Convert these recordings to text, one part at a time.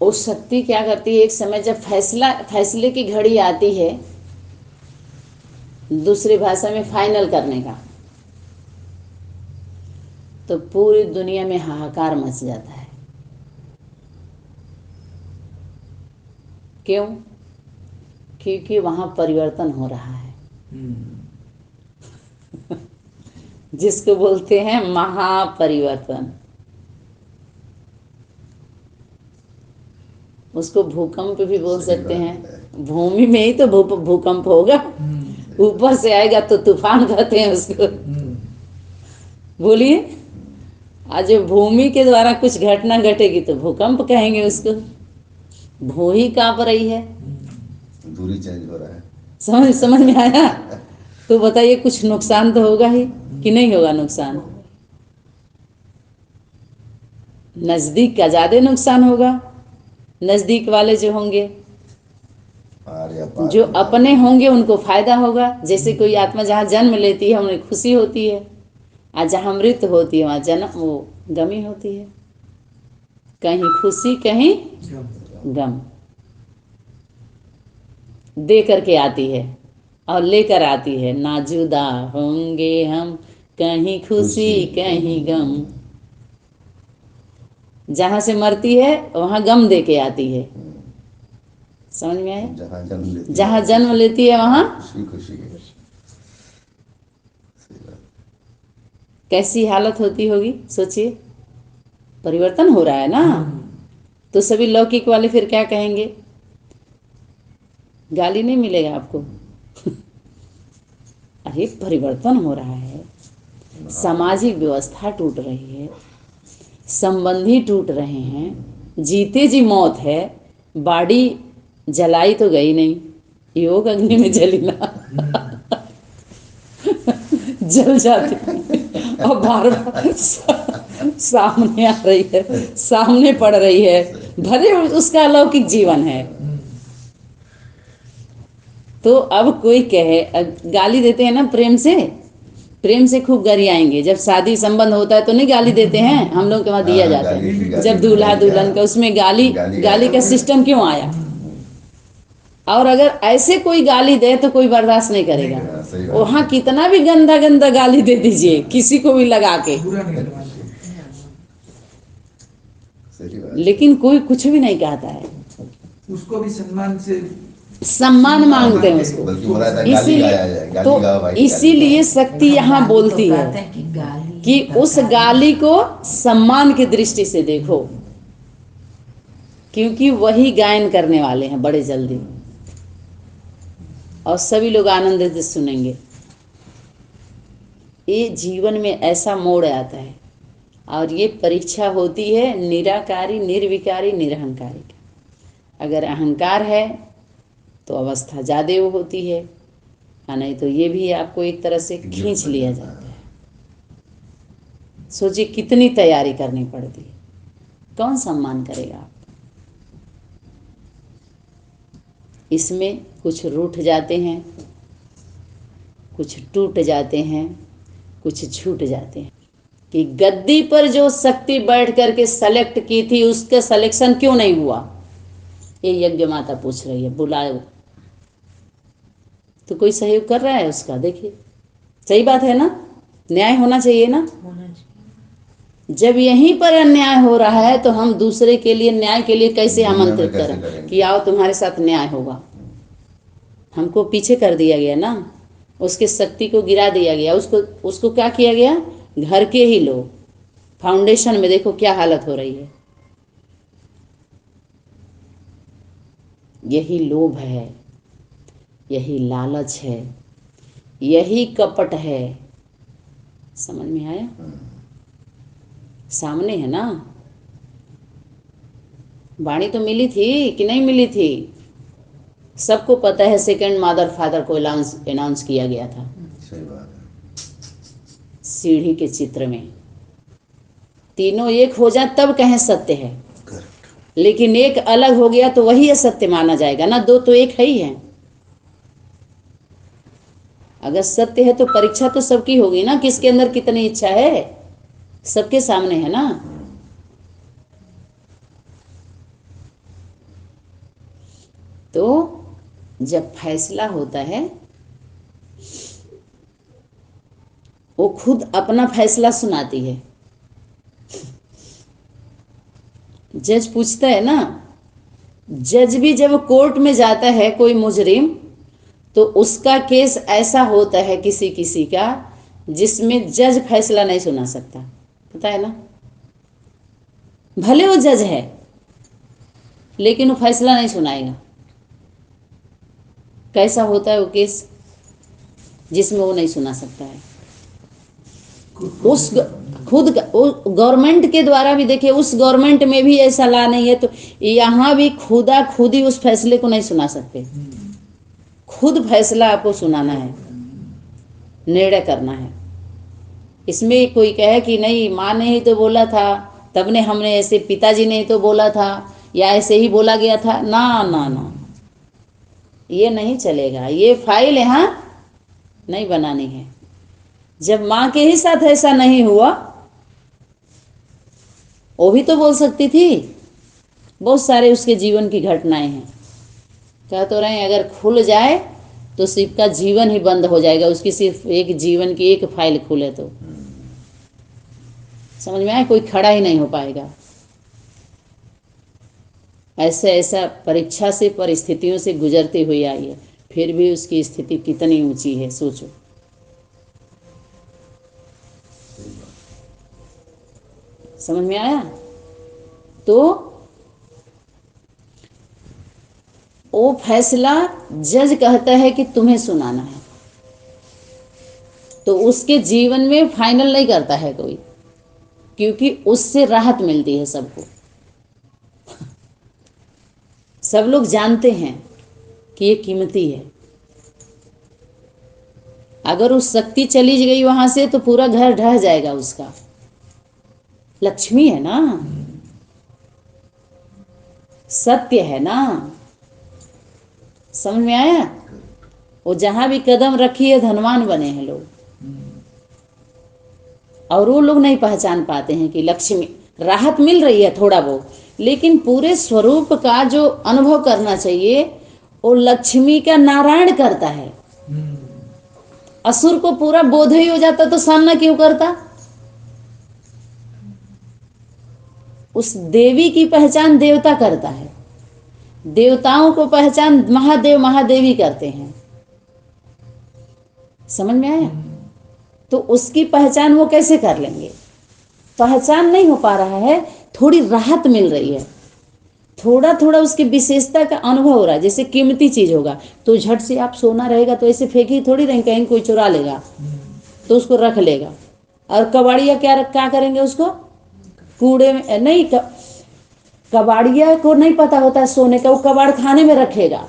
वो शक्ति क्या करती है, एक समय जब फैसले की घड़ी आती है, दूसरी भाषा में फाइनल करने का, तो पूरी दुनिया में हाहाकार मच जाता है। क्यों? क्योंकि वहां परिवर्तन हो रहा है, जिसको बोलते हैं महापरिवर्तन। उसको भूकंप भी बोल सकते हैं। भूमि में ही तो भूकंप होगा, ऊपर से आएगा तो तूफान कहते हैं उसको। बोलिए, आज जो भूमि के द्वारा कुछ घटना घटेगी तो भूकंप कहेंगे उसको। भू ही कांप रही है, दूरी चेंज हो रहा है। समझ में आया? तो बताइए, कुछ नुकसान तो होगा ही कि नहीं होगा नुकसान? नजदीक का ज्यादा नुकसान होगा। नजदीक वाले जो होंगे, जो अपने होंगे, उनको फायदा होगा। जैसे कोई आत्मा जहाँ जन्म लेती है उन्हें खुशी होती है, और जहाँ मृत्यु होती है वहाँ जन्म वो गमी होती है। कहीं खुशी कहीं गम दे करके आती है और लेकर आती है। ना जुदा होंगे हम, कहीं खुशी कहीं गम। जहाँ से मरती है वहाँ गम दे के आती है। समझ में आया? जहाँ जन्म लेती है वहाँ खुशी। कैसी हालत होती होगी, सोचिए। परिवर्तन हो रहा है ना। तो सभी लौकिक वाले फिर क्या कहेंगे? गाली नहीं मिलेगा आपको। अरे परिवर्तन हो रहा है, सामाजिक व्यवस्था टूट रही है, संबंधी टूट रहे हैं, जीते जी मौत है। बाड़ी जलाई तो गई नहीं, योग अग्नि में जली ना। जल जाती और बार बार सामने आ रही है, सामने पड़ रही है, भले उसका अलौकिक जीवन है। तो अब कोई कहे, गाली देते हैं ना प्रेम से खूब गरियाएंगे। जब शादी संबंध होता है तो नहीं गाली देते हैं, हम लोग के वहाँ दिया जाता है। जब दूल्हा दुल्हन का उसमें गाली का सिस्टम क्यों आया? और अगर ऐसे कोई गाली दे तो कोई बर्दाश्त नहीं करेगा। वहाँ कितना भी गंदा गंदा गाली दे दीजिए, किसी को भी लगा के, लेकिन कोई कुछ भी नहीं कहता है। उसको भी सम्मान मांगते हैं उसको। इसीलिए तो इसीलिए शक्ति यहाँ बोलती है कि उस गाली को सम्मान की दृष्टि से देखो, क्योंकि वही गायन करने वाले हैं बड़े जल्दी, और सभी लोग आनंद से सुनेंगे। ये जीवन में ऐसा मोड़ आता है, और ये परीक्षा होती है निराकारी, निर्विकारी, निरहंकारी की। अगर अहंकार है तो अवस्था ज़्यादा वो होती है, और नहीं तो ये भी आपको एक तरह से खींच लिया जाता है। सोचिए कितनी तैयारी करनी पड़ती है, कौन सम्मान करेगा आप? इसमें कुछ रूठ जाते हैं, कुछ टूट जाते हैं, कुछ छूट जाते हैं। कि गद्दी पर जो शक्ति बैठ करके सेलेक्ट की थी, उसका सिलेक्शन क्यों नहीं हुआ? ये यज्ञ माता पूछ रही है। बुलाओ तो कोई सहयोग कर रहा है उसका? देखिए, सही बात है ना, न्याय होना चाहिए ना। जब यहीं पर अन्याय हो रहा है तो हम दूसरे के लिए न्याय के लिए कैसे आमंत्रित करें कि आओ तुम्हारे साथ न्याय होगा? हमको पीछे कर दिया गया ना, उसके शक्ति को गिरा दिया गया। उसको क्या किया गया? घर के ही लोग, फाउंडेशन में देखो क्या हालत हो रही है। यही लोभ है, यही लालच है, यही कपट है। समझ में आया? सामने है ना। वाणी तो मिली थी कि नहीं मिली थी? सबको पता है, सेकंड मदर फादर को अनाउंस किया गया था। सही बात है। सीढ़ी के चित्र में तीनों एक हो जाए तब कहें सत्य है, लेकिन एक अलग हो गया तो वही असत्य माना जाएगा ना। दो तो एक है ही है। अगर सत्य है तो परीक्षा तो सबकी होगी ना, किसके अंदर कितनी इच्छा है, सबके सामने है ना। तो जब फैसला होता है वो खुद अपना फैसला सुनाती है। जज पूछता है ना, जज भी जब कोर्ट में जाता है कोई मुजरिम, तो उसका केस ऐसा होता है किसी किसी का जिसमें जज फैसला नहीं सुना सकता, पता है ना। भले वो जज है लेकिन वो फैसला नहीं सुनाएगा। कैसा होता है वो केस जिसमें वो नहीं सुना सकता है। उस खुद गवर्नमेंट के द्वारा भी देखिए, उस गवर्नमेंट में भी ऐसा ला नहीं है, तो यहाँ भी खुदा खुद ही उस फैसले को नहीं सुना सकते। खुद फैसला आपको सुनाना है, निर्णय करना है। इसमें कोई कहे कि नहीं माँ ने ही तो बोला था, तब ने हमने ऐसे, पिताजी ने ही तो बोला था, या ऐसे ही बोला गया था, ना ना ना, ये नहीं चलेगा। ये फाइल यहाँ नहीं बनानी है। जब माँ के ही साथ ऐसा नहीं हुआ, वो भी तो बोल सकती थी। बहुत सारे उसके जीवन की घटनाएं हैं। कह तो रहे हैं अगर खुल जाए तो शिव का जीवन ही बंद हो जाएगा। उसकी सिर्फ एक जीवन की एक फाइल खुले तो समझ में आए, कोई खड़ा ही नहीं हो पाएगा। ऐसे ऐसा परीक्षा से, परिस्थितियों से गुजरते हुए आई है, फिर भी उसकी स्थिति कितनी ऊंची है, सोचो। समझ में आया। तो वो फैसला जज कहता है कि तुम्हें सुनाना है, तो उसके जीवन में फाइनल नहीं करता है कोई, क्योंकि उससे राहत मिलती है सबको। सब लोग जानते हैं कि ये कीमती है। अगर उस शक्ति चली गई वहां से तो पूरा घर ढह जाएगा उसका। लक्ष्मी है ना, सत्य है ना। समझ में आया। वो जहां भी कदम रखी है धनवान बने हैं लोग, और वो लोग नहीं पहचान पाते हैं कि लक्ष्मी। राहत मिल रही है थोड़ा बहुत, लेकिन पूरे स्वरूप का जो अनुभव करना चाहिए वो लक्ष्मी का नारायण करता है। असुर को पूरा बोध ही हो जाता तो सामना क्यों करता। उस देवी की पहचान देवता करता है, देवताओं को पहचान महादेव महादेवी करते हैं। समझ में आया। तो उसकी पहचान वो कैसे कर लेंगे। पहचान नहीं हो पा रहा है, थोड़ी राहत मिल रही है, थोड़ा थोड़ा उसकी विशेषता का अनुभव हो रहा है। जैसे कीमती चीज होगा तो झट से आप, सोना रहेगा तो ऐसे फेंकी थोड़ी नहीं, कहीं कोई चुरा लेगा तो उसको रख लेगा। और कबाड़िया क्या करेंगे उसको, कूड़े में नहीं, कबाड़िया को नहीं पता होता है सोने का, वो कबाड़ खाने में रखेगा।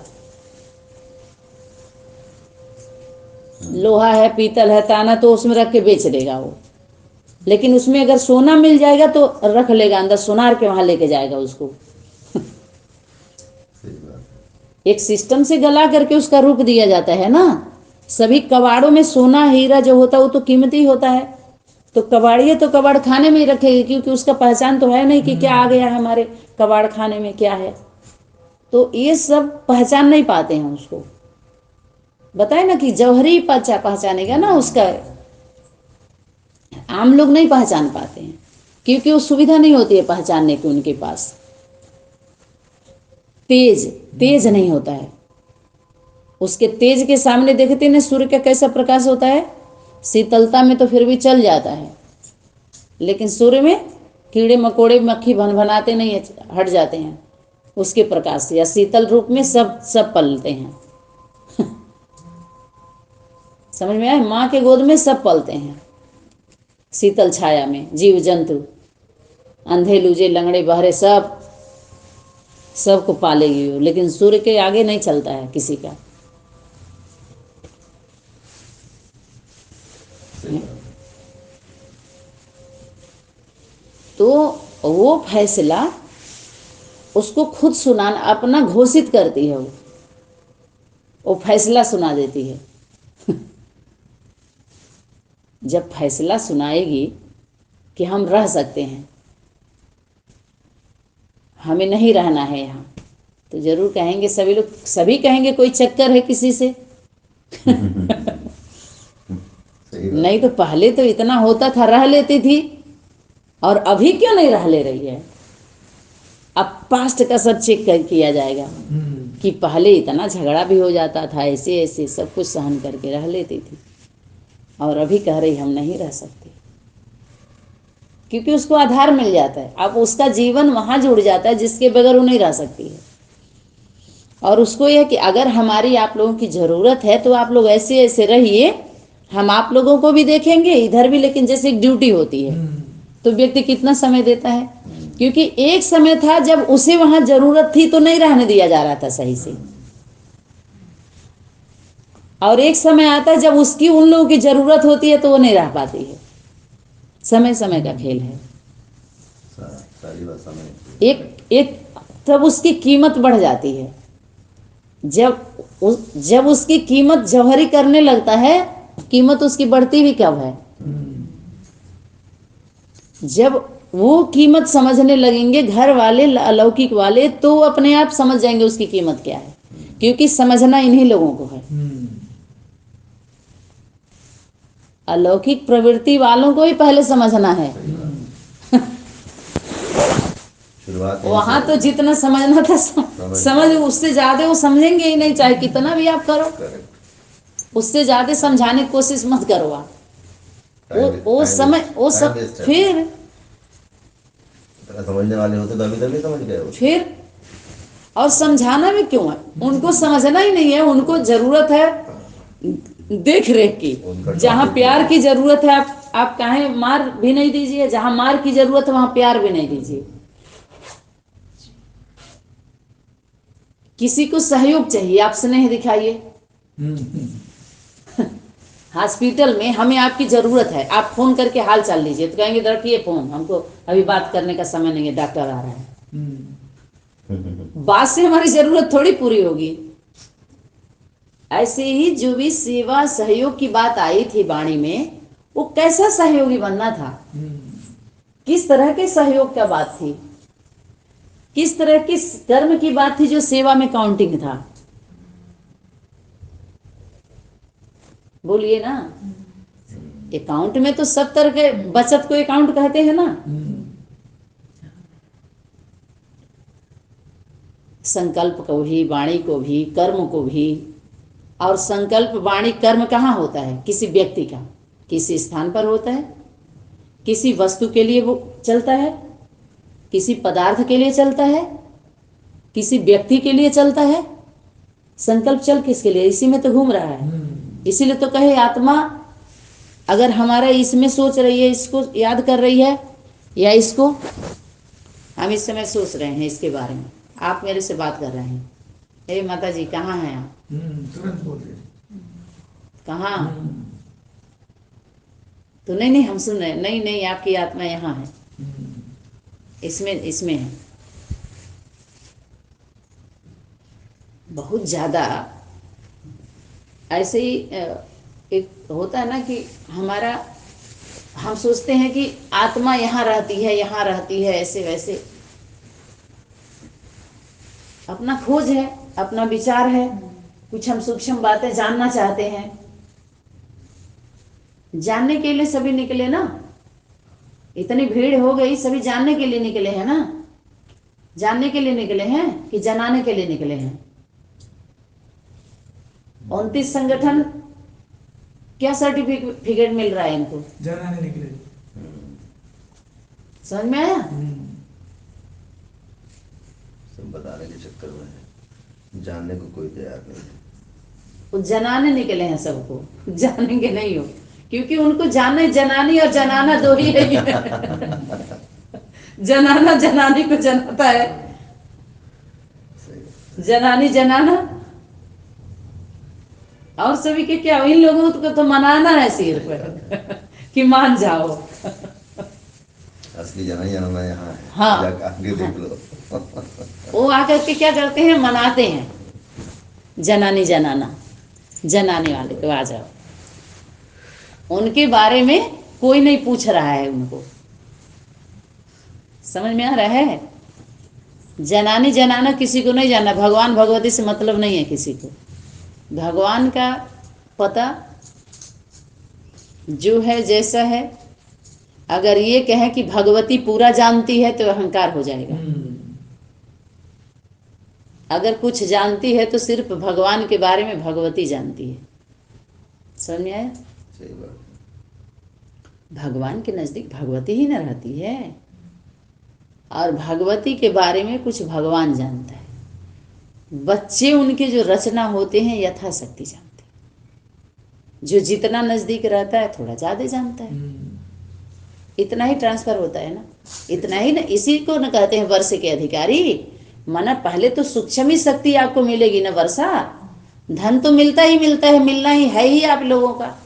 लोहा है, पीतल है, ताना, तो उसमें रख के बेच देगा वो। लेकिन उसमें अगर सोना मिल जाएगा तो रख लेगा अंदर, सोनार के वहां लेके जाएगा उसको। एक सिस्टम से गला करके उसका रूप दिया जाता है ना। सभी कबाड़ों में सोना हीरा जो होता है वो तो कीमती होता है, तो कबाड़िए तो कबाड़ खाने में ही रखेगी, क्योंकि उसका पहचान तो है नहीं कि क्या आ गया है हमारे कबाड़ खाने में, क्या है। तो ये सब पहचान नहीं पाते हैं उसको। बताए ना कि जौहरी पहचानेगा ना उसका, आम लोग नहीं पहचान पाते हैं, क्योंकि वो सुविधा नहीं होती है पहचानने की उनके पास। तेज नहीं होता है उसके। तेज के सामने देखते ना सूर्य का कैसा प्रकाश होता है, शीतलता में तो फिर भी चल जाता है, लेकिन सूर्य में कीड़े मकोड़े मक्खी भनभनाते नहीं है, हट जाते हैं उसके प्रकाश से, या शीतल रूप में सब पलते हैं। समझ में आया। माँ के गोद में सब पलते हैं शीतल छाया में, जीव जंतु, अंधे लूजे लंगड़े बहरे सबको पालेगी वो, लेकिन सूर्य के आगे नहीं चलता है किसी का। तो वो फैसला उसको खुद सुनाना, अपना घोषित करती है वो फैसला सुना देती है। जब फैसला सुनाएगी कि हम रह सकते हैं, हमें नहीं रहना है यहाँ, तो जरूर कहेंगे सभी लोग, सभी कहेंगे कोई चक्कर है किसी से। सही बात। नहीं तो पहले तो इतना होता था, रह लेती थी, और अभी क्यों नहीं रह ले रही है। अब पास्ट का सब चेक किया जाएगा कि पहले इतना झगड़ा भी हो जाता था, ऐसे ऐसे सब कुछ सहन करके रह लेती थी, और अभी कह रही हम नहीं रह सकते, क्योंकि उसको आधार मिल जाता है। अब उसका जीवन वहाँ जुड़ जाता है जिसके बगैर वो नहीं रह सकती है। और उसको यह कि अगर हमारी आप लोगों की ज़रूरत है तो आप लोग ऐसे ऐसे रहिए, हम आप लोगों को भी देखेंगे इधर भी। लेकिन जैसे एक ड्यूटी होती है तो व्यक्ति कितना समय देता है, क्योंकि एक समय था जब उसे वहाँ ज़रूरत थी तो नहीं रहने दिया जा रहा था सही से, और एक समय आता है जब उसकी उन लोगों की ज़रूरत होती है तो वो नहीं रह पाती है। समय समय का खेल है। सारी बात समय एक तब उसकी कीमत बढ़ जाती है। जब उसकी कीमत जौहरी करने लगता है, कीमत उसकी बढ़ती भी कब है, जब वो कीमत समझने लगेंगे घर वाले अलौकिक वाले, तो वो अपने आप समझ जाएंगे उसकी कीमत क्या है, क्योंकि समझना इन्हीं लोगों को है। अलौकिक प्रवृत्ति वालों को ही पहले समझना है। शुरुआत वहां तो जितना समझना था समझ, उससे ज्यादा वो समझेंगे ही नहीं, चाहे कितना भी आप करो। उससे ज्यादा समझाने की कोशिश मत करो आप। वो समय वो सब फिर समझने वाले होते तो अभी तक नहीं समझ गए होते। फिर और समझाना भी क्यों है, उनको समझना ही नहीं है। उनको जरूरत है देख रेख की। जहाँ प्यार की जरूरत है आप काहे मार भी नहीं दीजिए, जहाँ मार की जरूरत है वहां प्यार भी नहीं दीजिए। किसी को सहयोग चाहिए, आप स्नेह दिखाइए। हॉस्पिटल में हमें आपकी जरूरत है, आप फोन करके हाल चाल लीजिए, तो कहेंगे रखिए फोन, हमको अभी बात करने का समय नहीं है, डॉक्टर आ रहा है। बात से हमारी जरूरत थोड़ी पूरी होगी। ऐसे ही जो भी सेवा सहयोग की बात आई थी वाणी में, वो कैसा सहयोगी बनना था, किस तरह के सहयोग का बात थी, किस तरह की कर्म की बात थी जो सेवा में काउंटिंग था। बोलिए ना। अकाउंट में तो सब तरह के बचत को अकाउंट कहते हैं ना। संकल्प को भी, वाणी को भी, कर्म को भी। और संकल्प वाणी कर्म कहाँ होता है, किसी व्यक्ति का, किसी स्थान पर होता है, किसी वस्तु के लिए वो चलता है, किसी पदार्थ के लिए चलता है, किसी व्यक्ति के लिए चलता है। संकल्प चल किसके लिए, इसी में तो घूम रहा है। इसीलिए तो कहे आत्मा अगर हमारा इसमें सोच रही है, इसको याद कर रही है, या इसको हम इस समय सोच रहे हैं इसके बारे में, आप मेरे से बात कर रहे हैं, हे माता जी कहाँ हैं आप, तुरंत बोल रहे कहाँ, तो नहीं हम सुन रहे हैं, नहीं आपकी आत्मा यहाँ है, इसमें है। बहुत ज़्यादा ऐसे ही एक होता है ना कि हम सोचते हैं कि आत्मा यहाँ रहती है ऐसे वैसे। अपना खोज है, अपना विचार है, कुछ हम सूक्ष्म बातें जानना चाहते हैं। जानने के लिए सभी निकले ना, इतनी भीड़ हो गई, सभी जानने के लिए निकले हैं ना। जानने के लिए निकले हैं कि जनाने के लिए निकले हैं। 29 संगठन क्या सर्टिफिकेट मिल रहा है इनको, जनाने निकले। समझ में आया। सब बताने के चक्कर में है, जानने को कोई तैयार नहीं है। वो जनाने निकले हैं सबको, जानेंगे नहीं हो, क्योंकि उनको जाने, जनानी और जनाना दो ही है। जनाना जनानी को जनाता है, जनानी जनाना। और सभी के क्या, इन लोगों को तो मनाना है सिर पर कि मान जाओ। असली जनाना यहाँ है। हाँ, आगे देख लो। वो आकर के क्या करते हैं, मनाते हैं, जनानी जनाना, जनाने वाले को आ जाओ। उनके बारे में कोई नहीं पूछ रहा है उनको। समझ में आ रहा है। जनानी जनाना किसी को नहीं जानना, भगवान भगवती से मतलब नहीं है किसी को। भगवान का पता जो है जैसा है, अगर ये कहें कि भगवती पूरा जानती है तो अहंकार हो जाएगा। अगर कुछ जानती है तो सिर्फ भगवान के बारे में भगवती जानती है। समझ में आया? सही बात है। भगवान के नज़दीक भगवती ही न रहती है, और भगवती के बारे में कुछ भगवान जानता है। बच्चे उनके जो रचना होते हैं यथाशक्ति जानते हैं। जो जितना नज़दीक रहता है थोड़ा ज़्यादा जानता है। इतना ही ट्रांसफर होता है ना, इतना ही ना। इसी को न कहते हैं वर्ष के अधिकारी। माना पहले तो सूक्ष्म ही शक्ति आपको मिलेगी ना वर्षा। धन तो मिलता ही मिलता है, मिलना ही आप लोगों का।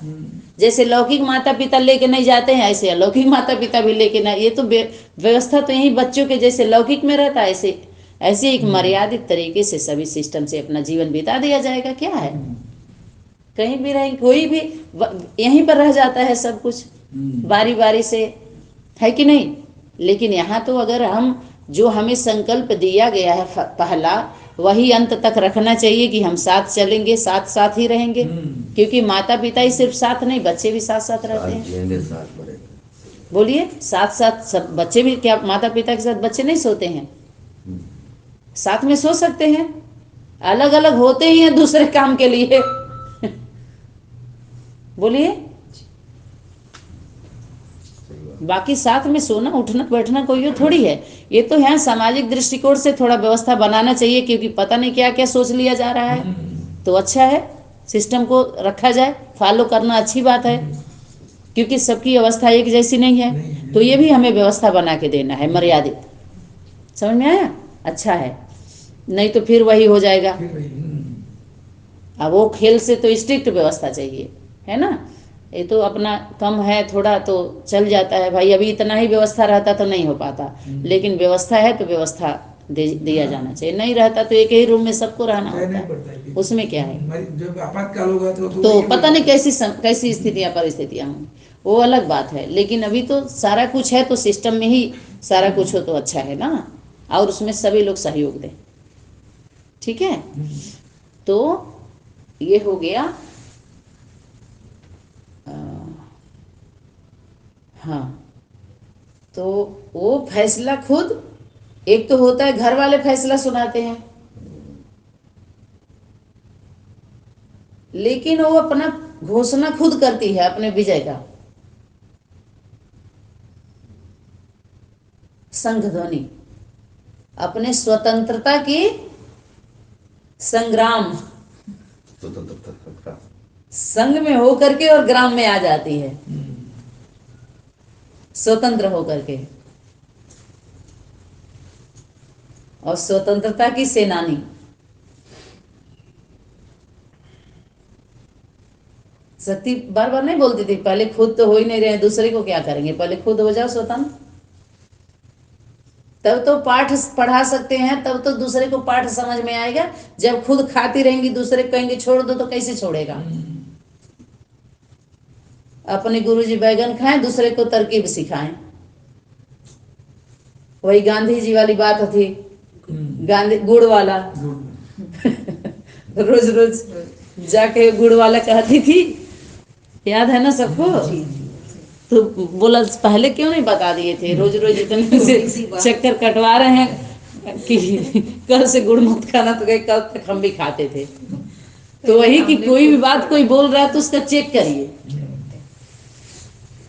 जैसे लौकिक माता पिता लेके नहीं जाते हैं, ऐसे अलौकिक माता पिता भी लेके ना। ये तो व्यवस्था तो यही बच्चों के जैसे लौकिक में रहता है, ऐसे ऐसे एक मर्यादित तरीके से सभी सिस्टम से अपना जीवन बिता दिया जाएगा। क्या है, कहीं भी रहें, कोई भी यहीं पर रह जाता है सब कुछ बारी बारी से, है कि नहीं? लेकिन यहाँ तो अगर हम जो हमें संकल्प दिया गया है पहला, वही अंत तक रखना चाहिए कि हम साथ चलेंगे, साथ साथ ही रहेंगे। क्योंकि माता पिता ही सिर्फ साथ नहीं, बच्चे भी साथ साथ रहते हैं। जिएंगे साथ मरेंगे। बोलिए, साथ साथ सब बच्चे भी, क्या माता पिता के साथ बच्चे नहीं सोते हैं? साथ में सो सकते हैं, अलग अलग होते ही हैं दूसरे काम के लिए। बोलिए, बाकी साथ में सोना उठना बैठना कोई थोड़ी है। ये तो यहाँ सामाजिक दृष्टिकोण से थोड़ा व्यवस्था बनाना चाहिए, क्योंकि पता नहीं क्या क्या सोच लिया जा रहा है। तो अच्छा है सिस्टम को रखा जाए, फॉलो करना अच्छी बात है, क्योंकि सबकी अवस्था एक जैसी नहीं है। तो ये भी हमें व्यवस्था बना के देना है मर्यादित। समझ में आया? अच्छा है, नहीं तो फिर वही हो जाएगा। अब वो खेल से तो स्ट्रिक्ट व्यवस्था चाहिए, है ना? ये तो अपना कम है थोड़ा तो चल जाता है भाई। अभी इतना ही व्यवस्था रहता तो नहीं हो पाता, लेकिन व्यवस्था है तो व्यवस्था दिया जाना चाहिए। नहीं रहता तो एक ही रूम में सबको रहना होता है, उसमें क्या है? जब आपातकाल होगा तो पता नहीं कैसी स्थितियाँ परिस्थितियाँ होंगी, वो अलग बात है। लेकिन अभी तो सारा कुछ है, तो सिस्टम में ही सारा कुछ हो तो अच्छा है ना, और उसमें सभी लोग सहयोग दें। ठीक है, तो ये हो गया। हाँ, तो वो फैसला खुद, एक तो होता है घर वाले फैसला सुनाते हैं, लेकिन वो अपना घोषणा खुद करती है अपने विजय का। संघ ध्वनि अपने स्वतंत्रता की संग्राम, स्वतंत्रता संघ में होकर के और ग्राम में आ जाती है, स्वतंत्र होकर के। और स्वतंत्रता की सेनानी, शक्ति बार बार नहीं बोलती थी पहले खुद तो हो ही नहीं रहे, दूसरे को क्या करेंगे, पहले खुद हो जाओ स्वतंत्र, तब तो पाठ पढ़ा सकते हैं, तब तो दूसरे को पाठ समझ में आएगा। जब खुद खाती रहेंगी दूसरे को कहेंगे छोड़ दो, तो कैसे छोड़ेगा? अपने गुरुजी बैगन खाएं, दूसरे को तरकीब सिखाएं। वही गांधी जी वाली बात थी, गांधी गुड़ वाला। रोज रोज जाके गुड़ वाला कहती थी, याद है ना सबको? तो बोला पहले क्यों नहीं बता दिए थे? रोज रोज इतने से चक्कर कटवा रहे हैं कि कल से गुड़ मत खाना, तो कल तक हम भी खाते थे। तो वही कि कोई भी बात कोई बोल रहा है तो उसका चेक करिए,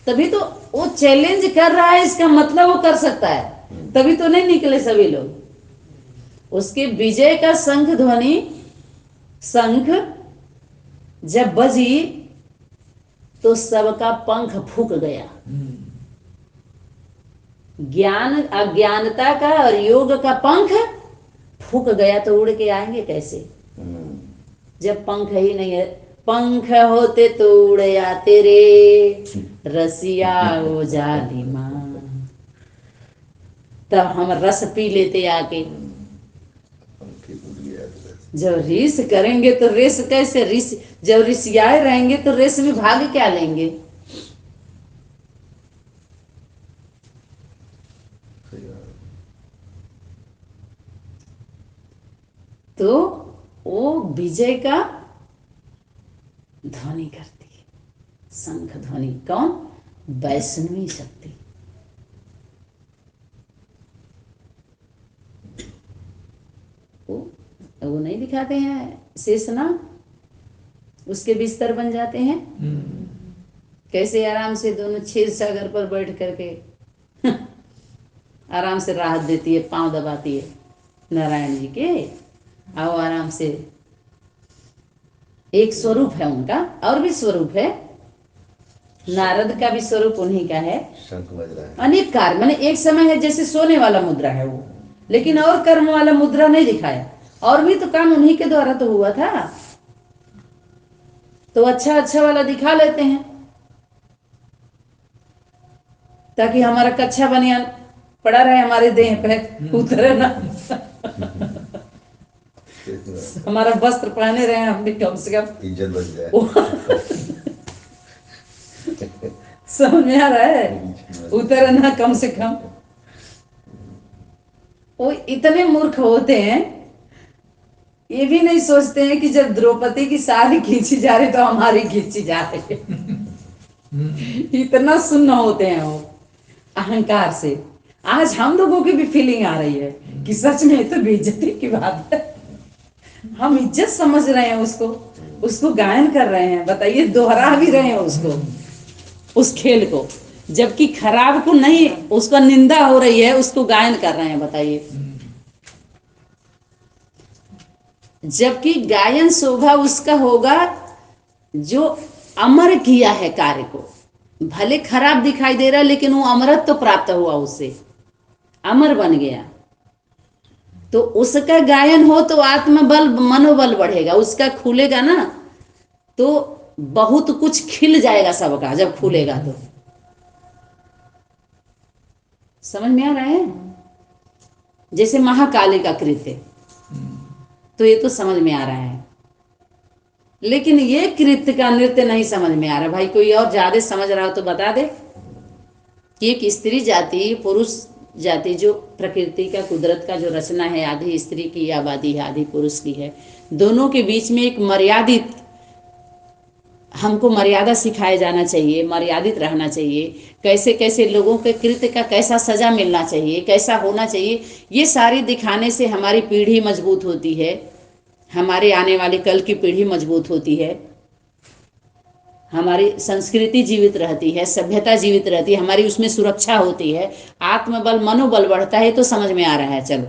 तभी तो वो चैलेंज कर रहा है, इसका मतलब वो कर सकता है, तभी तो नहीं निकले सभी लोग। उसके विजय का शंख ध्वनि, शंख जब बजी तो सबका पंख फूक गया। ज्ञान अज्ञानता का और योग का पंख फूक गया, तो उड़ के आएंगे कैसे जब पंख ही नहीं है? पंख होते तो उड़ आते रे, रसिया ओ जालिमा, तब हम रस पी लेते आके। जब रीस करेंगे तो रेस कैसे? रीस जब रिसियाए रहेंगे तो रेस में भाग क्या लेंगे? तो वो विजय का ध्वनि करती है, शंख ध्वनि। कौन? वैष्णवी शक्ति। वो नहीं दिखाते हैं शेषनाग, उसके बिस्तर बन जाते हैं, कैसे आराम से दोनों क्षीर सागर पर बैठ करके आराम से राहत देती है, पांव दबाती है नारायण जी के, आओ आराम से। एक स्वरूप है उनका, और भी स्वरूप है, नारद का भी स्वरूप उन्हीं का है। शंख बज रहा है। अनेक कार्य, माने एक समय है जैसे सोने वाला मुद्रा है वो, लेकिन और कर्म वाला मुद्रा नहीं दिखाया, और भी तो काम उन्हीं के द्वारा तो हुआ था, तो अच्छा अच्छा वाला दिखा लेते हैं ताकि हमारा कच्चा बनियान पड़ा रहे हमारे देह पे, उतरे ना हमारा वस्त्र पहने रहे हम भी, कम से कम इज्जत बच जाए। समझ में आ रहा है? उतरे ना कम से कम। वो इतने मूर्ख होते हैं, ये भी नहीं सोचते हैं कि जब द्रौपदी की साड़ी खींची जा रही तो हमारी खींची जा रही है। इतना सुन्न होते हैं वो अहंकार से। आज हम लोगों की भी फीलिंग आ रही है कि सच में तो बेइज्जती की बात है, हम इज्जत समझ रहे हैं उसको, उसको गायन कर रहे हैं, बताइए, दोहरा भी रहे हैं उसको, उस खेल को, जबकि खराब को नहीं, उसका निंदा हो रही है, उसको गायन कर रहे हैं, बताइए। जबकि गायन शोभा उसका होगा जो अमर किया है कार्य को, भले खराब दिखाई दे रहा है लेकिन वो अमरत्व तो प्राप्त हुआ, उससे अमर बन गया, तो उसका गायन हो तो आत्मबल मनोबल बढ़ेगा, उसका खुलेगा ना तो बहुत कुछ खिल जाएगा सबका, जब खुलेगा तो। समझ में आ रहा है? जैसे महाकाली का कृत्य, तो ये तो समझ में आ रहा है, लेकिन ये कृत्य का नृत्य नहीं समझ में आ रहा। भाई कोई और ज्यादा समझ रहा हो तो बता दे कि एक स्त्री जाति पुरुष जाति, जो प्रकृति का कुदरत का जो रचना है, आधी स्त्री की आबादी है, आधी पुरुष की है, दोनों के बीच में एक मर्यादित, हमको मर्यादा सिखाया जाना चाहिए, मर्यादित रहना चाहिए, कैसे कैसे लोगों के कृत्य का कैसा सजा मिलना चाहिए, कैसा होना चाहिए, ये सारी दिखाने से हमारी पीढ़ी मजबूत होती है, हमारे आने वाली कल की पीढ़ी मजबूत होती है, हमारी संस्कृति जीवित रहती है, सभ्यता जीवित रहती है, हमारी उसमें सुरक्षा होती है, आत्मबल मनोबल बढ़ता है। तो समझ में आ रहा है, चलो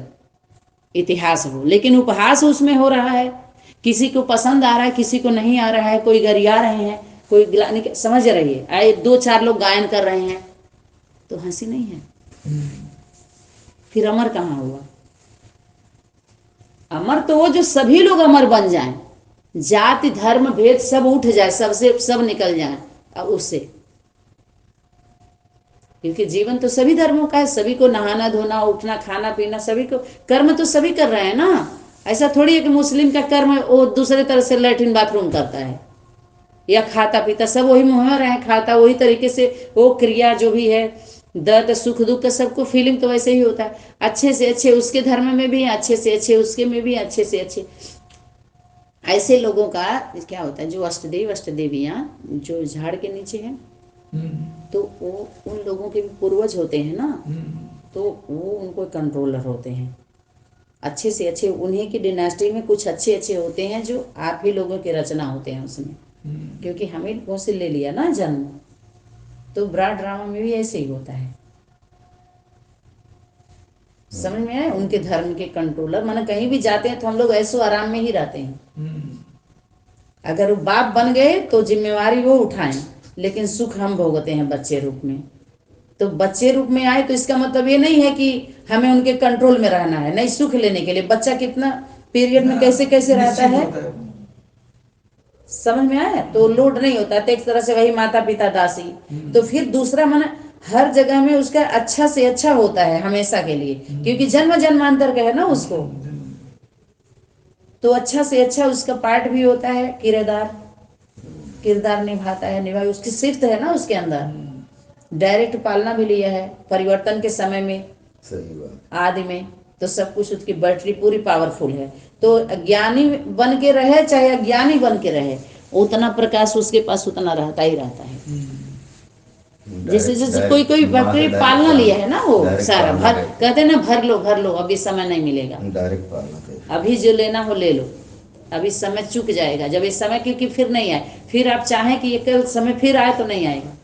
इतिहास हो, लेकिन उपहास उसमें हो रहा है, किसी को पसंद आ रहा है, किसी को नहीं आ रहा है, कोई गरिया रहे हैं, कोई गिलाने, समझ रहिए, आए दो चार लोग गायन कर रहे हैं तो हंसी नहीं है, फिर अमर कहाँ हुआ? अमर तो वो जो सभी लोग अमर बन जाएं, जाति धर्म भेद सब उठ जाए, सबसे सब निकल जाए अब उससे, क्योंकि जीवन तो सभी धर्मों का है, सभी को नहाना धोना उठना खाना पीना, सभी को कर्म तो सभी कर रहे हैं ना। ऐसा थोड़ी है कि मुस्लिम का कर्म वो दूसरे तरह से लैट्रिन बाथरूम करता है या खाता पीता, सब वही मुँह में रहे, खाता वही तरीके से, वो क्रिया जो भी है, दर्द सुख दुख का सबको फीलिंग तो वैसे ही होता है, अच्छे से अच्छे उसके धर्म में भी, अच्छे से अच्छे उसके में भी, अच्छे से अच्छे। ऐसे लोगों का क्या होता है, जो अष्टदेव अष्टदेवियाँ जो झाड़ के नीचे हैं, तो वो उन लोगों के भी पूर्वज होते हैं ना, तो वो उनको कंट्रोलर होते हैं, अच्छे से अच्छे, उन्हीं की डिनास्टी में कुछ अच्छे अच्छे होते हैं जो आप ही लोगों की रचना होते हैं उसमें, क्योंकि हमें लोगों से ले लिया ना जन्म, तो ब्रॉड ड्रामा में भी ऐसे ही होता है। समझ में आए? उनके धर्म के कंट्रोलर, माने कहीं भी जाते हैं तो हम लोग ऐसो आराम में ही रहते हैं, अगर वो बाप बन गए तो जिम्मेवारी वो उठाएं, लेकिन सुख हम भोगते हैं बच्चे रूप में। तो बच्चे रूप में आए तो इसका मतलब ये नहीं है कि हमें उनके कंट्रोल में रहना है, नहीं, सुख लेने के लिए। बच्चा कितना पीरियड में कैसे कैसे रहता है, समझ में आया? तो लोड नहीं होता, तो एक तरह से वही माता पिता दासी। तो फिर दूसरा मन हर जगह में उसका अच्छा से अच्छा होता है हमेशा के लिए, क्योंकि जन्म जन्मांतर का है ना उसको, तो अच्छा से अच्छा उसका पार्ट भी होता है, किरदार निभाता है, निभाए, उसकी सिफ्त है ना उसके अंदर, डायरेक्ट पालना भी लिया है परिवर्तन के समय में, सही बात। आदि में, तो सब कुछ उसकी बैटरी पूरी पावरफुल है। तो ज्ञानी बन के रहे चाहे अज्ञानी बन के रहे, उतना प्रकाश उसके पास उतना रहता ही रहता है। जैसे जैसे कोई कोई बकरी पालना लिया है ना, वो सारा भर कहते हैं ना, भर लो अभी समय नहीं मिलेगा, डायरेक्ट पालना, अभी जो लेना हो ले लो, अभी समय चुक जाएगा। जब इस समय क्योंकि फिर नहीं आए, फिर आप चाहें कि एक समय फिर आए तो नहीं आएगा।